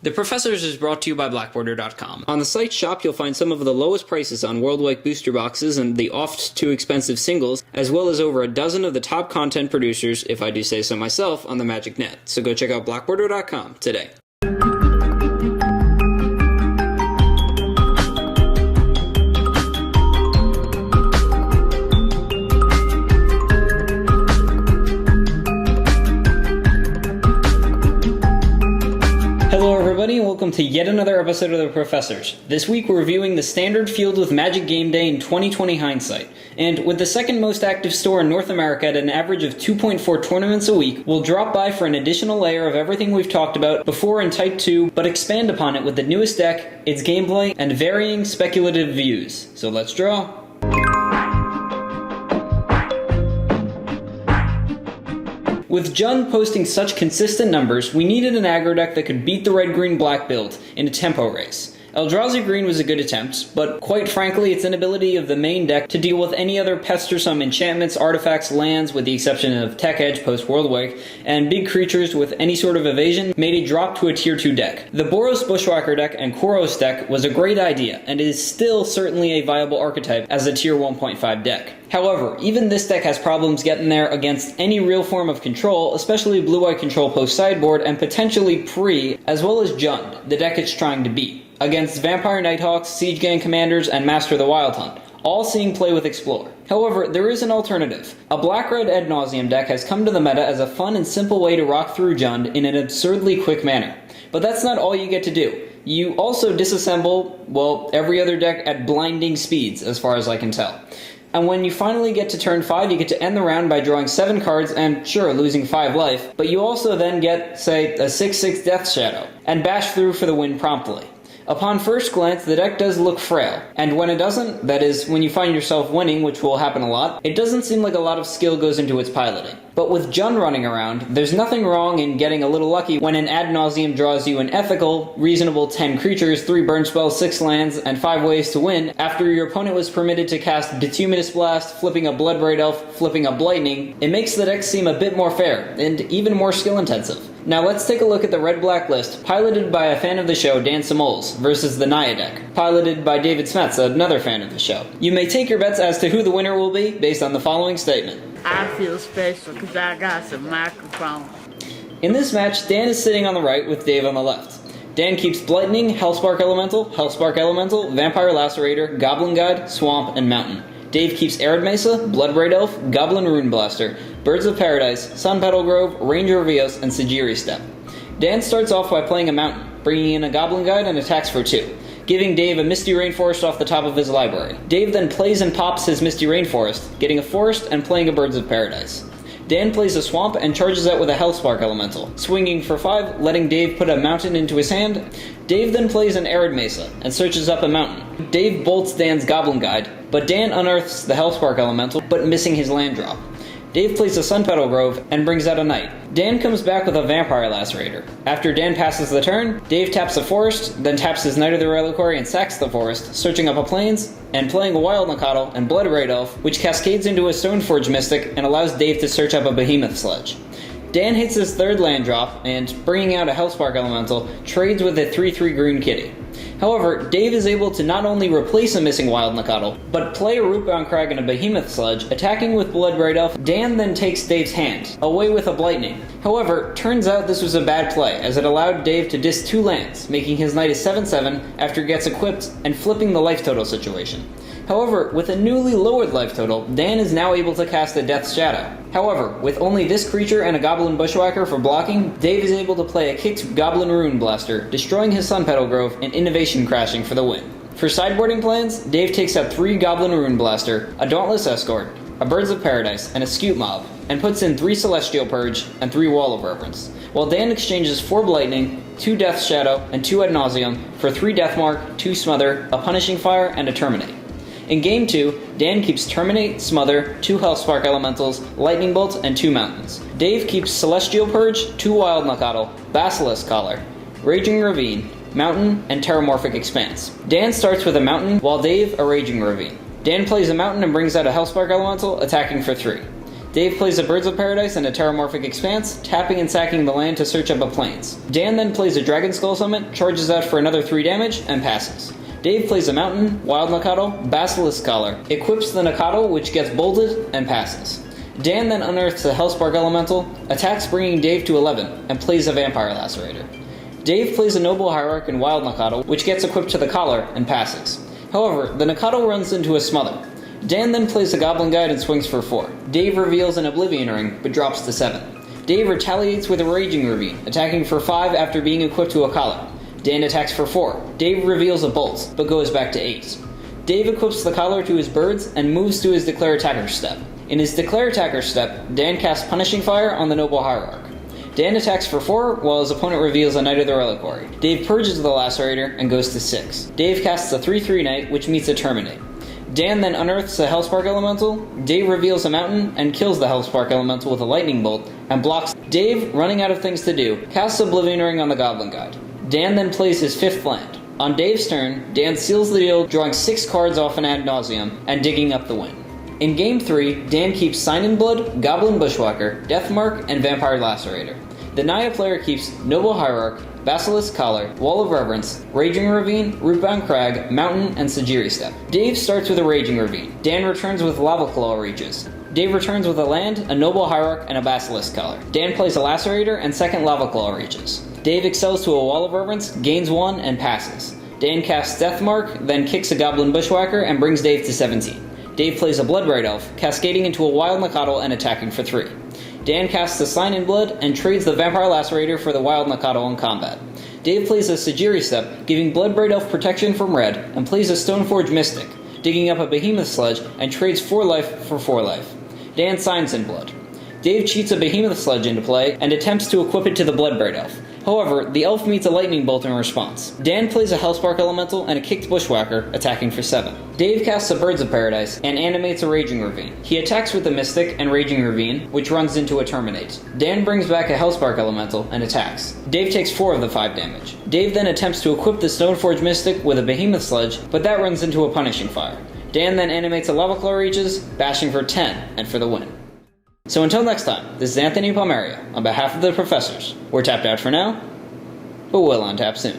The Professors is brought to you by Blackborder.com. On the site shop, you'll find some of the lowest prices on Worldwake booster boxes and the oft too expensive singles, as well as over a dozen of the top content producers, if I do say so myself, on the Magic Net. So go check out Blackborder.com today. Hello everybody and welcome to yet another episode of The Professors. This week we're reviewing the standard field with Magic Gameday in 2020 hindsight. And with the second most active store in North America at an average of 2.4 tournaments a week, we'll drop by for an additional layer of everything we've talked about before in Type 2, but expand upon it with the newest deck, its gameplay, and varying speculative views. So let's draw. With Jund posting such consistent numbers, we needed an aggro deck that could beat the red-green-black build in a tempo race. Eldrazi Green was a good attempt, but quite frankly its inability of the main deck to deal with any other pestersome enchantments, artifacts, lands, with the exception of Tech Edge post-Worldwake, and big creatures with any sort of evasion made a drop to a tier 2 deck. The Boros Bushwacker deck and Koros deck was a great idea, and it is still certainly a viable archetype as a tier 1.5 deck. However, even this deck has problems getting there against any real form of control, especially blue-white control post-sideboard and potentially pre, as well as Jund, the deck it's trying to beat, against Vampire Nighthawks, Siege Gang Commanders, and Master of the Wild Hunt, all seeing play with Explore. However, there is an alternative. A black-red Ad Nauseum deck has come to the meta as a fun and simple way to rock through Jund in an absurdly quick manner. But that's not all you get to do. You also disassemble, well, every other deck at blinding speeds, as far as I can tell. And when you finally get to turn 5, you get to end the round by drawing 7 cards and, sure, losing 5 life, but you also then get, say, a 6/6 Death Shadow, and bash through for the win promptly. Upon first glance, the deck does look frail, and when it doesn't, that is, when you find yourself winning, which will happen a lot, it doesn't seem like a lot of skill goes into its piloting. But with Jund running around, there's nothing wrong in getting a little lucky when an Ad Nauseum draws you an ethical, reasonable 10 creatures, 3 burn spells, 6 lands, and 5 ways to win after your opponent was permitted to cast Bituminous Blast, flipping a Bloodbraid Elf, flipping a Blightning. It makes the deck seem a bit more fair, and even more skill intensive. Now let's take a look at the red-black list, piloted by a fan of the show, Dan Simoles, versus the Naya deck, piloted by David Smets, another fan of the show. You may take your bets as to who the winner will be based on the following statement. I feel special because I got some microphone. In this match, Dan is sitting on the right with Dave on the left. Dan keeps Blightning, Hellspark Elemental, Vampire Lacerator, Goblin Guide, Swamp, and Mountain. Dave keeps Arid Mesa, Bloodbraid Elf, Goblin Rune Blaster, Birds of Paradise, Sun Petal Grove, Ranger of Eos, and Sajiri Step. Dan starts off by playing a Mountain, bringing in a Goblin Guide and attacks for 2, giving Dave a Misty Rainforest off the top of his library. Dave then plays and pops his Misty Rainforest, getting a Forest and playing a Birds of Paradise. Dan plays a Swamp and charges out with a Hellspark Elemental, swinging for 5, letting Dave put a Mountain into his hand. Dave then plays an Arid Mesa and searches up a Mountain. Dave bolts Dan's Goblin Guide, but Dan unearths the Hellspark Elemental, but missing his land drop. Dave plays a Sun Petal Grove and brings out a Knight. Dan comes back with a Vampire Lacerator. After Dan passes the turn, Dave taps a Forest, then taps his Knight of the Reliquary and sacks the Forest, searching up a Plains, and playing a Wild Nacatl and Bloodbraid Elf, which cascades into a Stoneforge Mystic and allows Dave to search up a Behemoth Sledge. Dan hits his 3rd land drop, and, bringing out a Hellspark Elemental, trades with a 3/3 green kitty. However, Dave is able to not only replace a missing Wild Nacatl, but play a Rootbound Crag and a Behemoth Sledge, attacking with Bloodbraid Elf. Dan then takes Dave's hand, away with a Blightning. However, turns out this was a bad play, as it allowed Dave to disc 2 lands, making his Knight a 7/7 after it gets equipped, and flipping the life total situation. However, with a newly lowered life total, Dan is now able to cast a Death Shadow. However, with only this creature and a Goblin Bushwacker for blocking, Dave is able to play a kicked Goblin Rune Blaster, destroying his Sun Petal Grove and Innovation crashing for the win. For sideboarding plans, Dave takes out 3 Goblin Rune Blaster, a Dauntless Escort, a Birds of Paradise, and a Scute Mob, and puts in 3 Celestial Purge and 3 Wall of Reverence, while Dan exchanges 4 Blightning, 2 Death Shadow, and 2 Ad Nauseum for 3 Deathmark, 2 Smother, a Punishing Fire, and a Terminate. In Game 2, Dan keeps Terminate, Smother, 2 Hellspark Elementals, Lightning Bolt, and 2 Mountains. Dave keeps Celestial Purge, 2 Wild Nacatl, Basilisk Collar, Raging Ravine, Mountain, and Terramorphic Expanse. Dan starts with a Mountain, while Dave a Raging Ravine. Dan plays a Mountain and brings out a Hellspark Elemental, attacking for 3. Dave plays a Birds of Paradise and a Terramorphic Expanse, tapping and sacking the land to search up a Plains. Dan then plays a Dragonskull Sumit, charges out for another 3 damage, and passes. Dave plays a Mountain, Wild Nakato, Basilisk Collar, equips the Nakato, which gets bolted, and passes. Dan then unearths a Hellspark Elemental, attacks bringing Dave to 11, and plays a Vampire Lacerator. Dave plays a Noble Hierarch and Wild Nakato, which gets equipped to the collar, and passes. However, the Nakato runs into a Smother. Dan then plays a Goblin Guide and swings for 4. Dave reveals an Oblivion Ring, but drops to 7. Dave retaliates with a Raging Ravine, attacking for 5 after being equipped to a collar. Dan attacks for 4. Dave reveals a Bolt, but goes back to 8. Dave equips the collar to his birds and moves to his Declare Attacker step. In his Declare Attacker step, Dan casts Punishing Fire on the Noble Hierarch. Dan attacks for 4, while his opponent reveals a Knight of the Reliquary. Dave purges the Lacerator and goes to 6. Dave casts a 3/3 Knight, which meets a Terminate. Dan then unearths a Hellspark Elemental, Dave reveals a Mountain and kills the Hellspark Elemental with a Lightning Bolt, and blocks. Dave, running out of things to do, casts Oblivion Ring on the Goblin Guide. Dan then plays his 5th land. On Dave's turn, Dan seals the deal, drawing 6 cards off an Ad Nauseum, and digging up the win. In Game 3, Dan keeps Sign in Blood, Goblin Bushwacker, Deathmark, and Vampire Lacerator. The Naya player keeps Noble Hierarch, Basilisk Collar, Wall of Reverence, Raging Ravine, Rootbound Crag, Mountain, and Sajiri Step. Dave starts with a Raging Ravine. Dan returns with Lavaclaw Reaches. Dave returns with a land, a Noble Hierarch, and a Basilisk Collar. Dan plays a Lacerator and second Lavaclaw Reaches. Dave excels to a Wall of Reverence, gains 1, and passes. Dan casts Deathmark, then kicks a Goblin Bushwacker and brings Dave to 17. Dave plays a Bloodbright Elf, cascading into a Wild Nakato and attacking for 3. Dan casts a Sign in Blood and trades the Vampire Lacerator for the Wild Nakato in combat. Dave plays a Sajiri Step, giving Bloodbright Elf protection from red, and plays a Stoneforge Mystic, digging up a Behemoth Sledge and trades 4 life for 4 life. Dan signs in Blood. Dave cheats a Behemoth Sledge into play and attempts to equip it to the Bloodbright Elf. However, the elf meets a Lightning Bolt in response. Dan plays a Hellspark Elemental and a kicked Bushwhacker, attacking for 7. Dave casts a Birds of Paradise and animates a Raging Ravine. He attacks with a Mystic and Raging Ravine, which runs into a Terminate. Dan brings back a Hellspark Elemental and attacks. Dave takes 4 of the 5 damage. Dave then attempts to equip the Stoneforge Mystic with a Behemoth Sledge, but that runs into a Punishing Fire. Dan then animates a Lavaclaw Reaches, bashing for 10, and for the win. So until next time, this is Anthony Palmeria, on behalf of the Professors. We're tapped out for now, but we'll untap soon.